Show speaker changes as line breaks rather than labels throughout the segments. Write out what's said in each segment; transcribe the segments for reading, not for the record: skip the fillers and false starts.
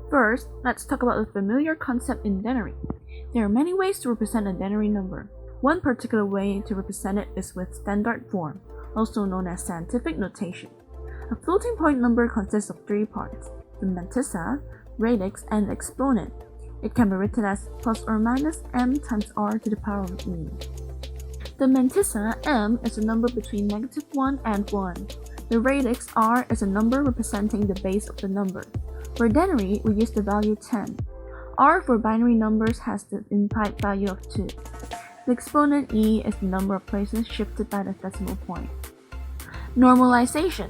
First, let's talk about the familiar concept in denary. There are many ways to represent a denary number. One particular way to represent it is with standard form, also known as scientific notation. A floating point number consists of three parts: the mantissa, radix, and the exponent. It can be written as plus or minus m times r to the power of e. The mantissa, m, is a number between -1 and 1. The radix, r, is a number representing the base of the number. For denary, we use the value 10. R for binary numbers has the implied value of 2. The exponent e is the number of places shifted by the decimal point. Normalization.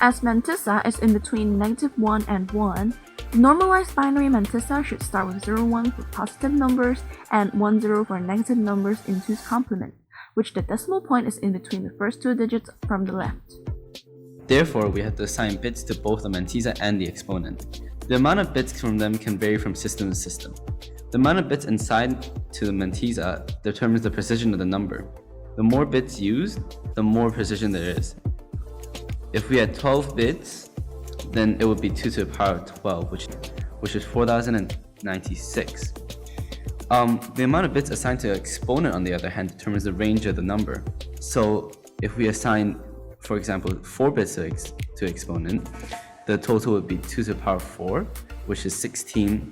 As mantissa is in between -1 and 1, normalized binary mantissa should start with 01 for positive numbers and 10 for negative numbers in 2's complement, which the decimal point is in between the first two digits from the left.
Therefore, we have to assign bits to both the mantissa and the exponent. The amount of bits from them can vary from system to system. The amount of bits assigned to the mantissa determines the precision of the number. The more bits used, the more precision there is. If we had 12 bits, then it would be 2 to the power of 12, which is 4096. The amount of bits assigned to the exponent, on the other hand, determines the range of the number. So if we assign, for example, 4 bits to exponent, the total would be 2 to the power of 4, which is 16,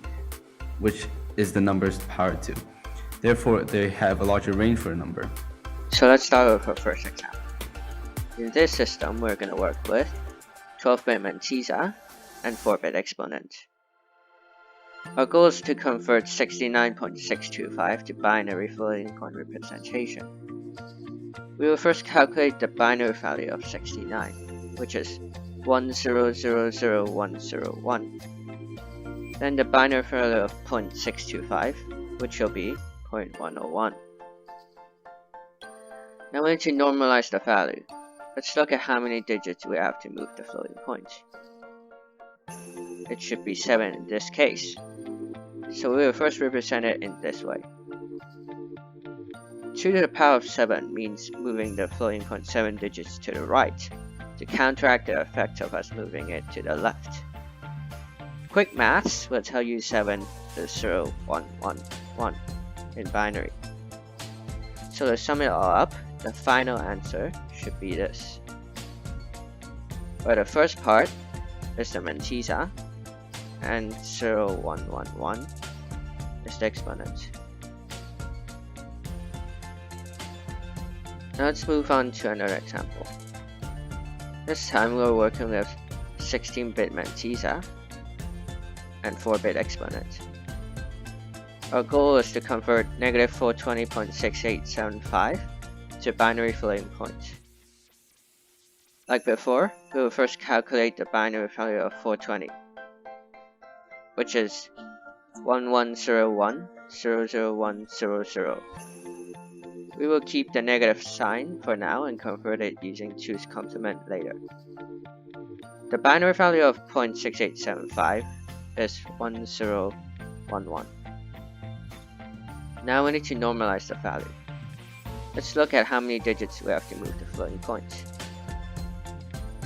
which is the number's power 2. Therefore, they have a larger range for a number.
So let's start with our first example. In this system, we're going to work with 12-bit mantissa and 4-bit exponent. Our goal is to convert 69.625 to binary floating point representation. We will first calculate the binary value of 69, which is 10000101. Then the binary value of 0.625, which will be 0.101. Now we need to normalize the value. Let's look at how many digits we have to move the floating point. It should be 7 in this case. So we will first represent it in this way. 2 to the power of 7 means moving the floating point 7 digits to the right to counteract the effect of us moving it to the left. Quick maths will tell you 7 is 0, 1, 1, 1 in binary. So to sum it all up, the final answer should be this, where the first part is the mantissa and 0111 is the exponent. Now let's move on to another example. This time we're working with 16-bit mantissa and 4-bit exponent. Our goal is to convert -420.6875 to binary floating point. Like before, we will first calculate the binary value of 420, which is 1101.00100. We will keep the negative sign for now and convert it using 2's complement later. The binary value of 0.6875 is 1011. Now we need to normalize the value. Let's look at how many digits we have to move the floating point.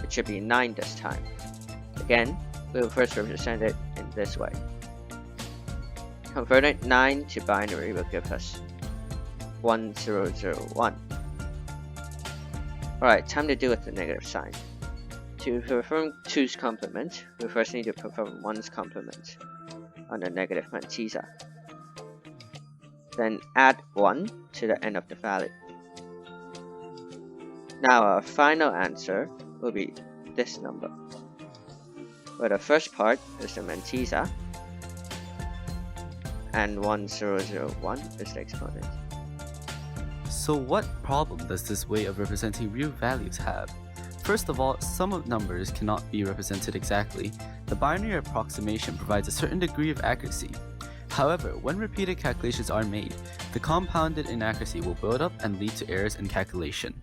It should be 9 this time. Again, we will first represent it in this way. Converting 9 to binary will give us 1001. Alright, time to deal with the negative sign. To perform 2's complement, we first need to perform 1's complement on the negative mantissa. Then add 1 to the end of the value. Now our final answer will be this number, where the first part is the mantissa and 1001 is the exponent.
So what problem does this way of representing real values have? First of all, some of numbers cannot be represented exactly. The binary approximation provides a certain degree of accuracy. However, when repeated calculations are made, the compounded inaccuracy will build up and lead to errors in calculation.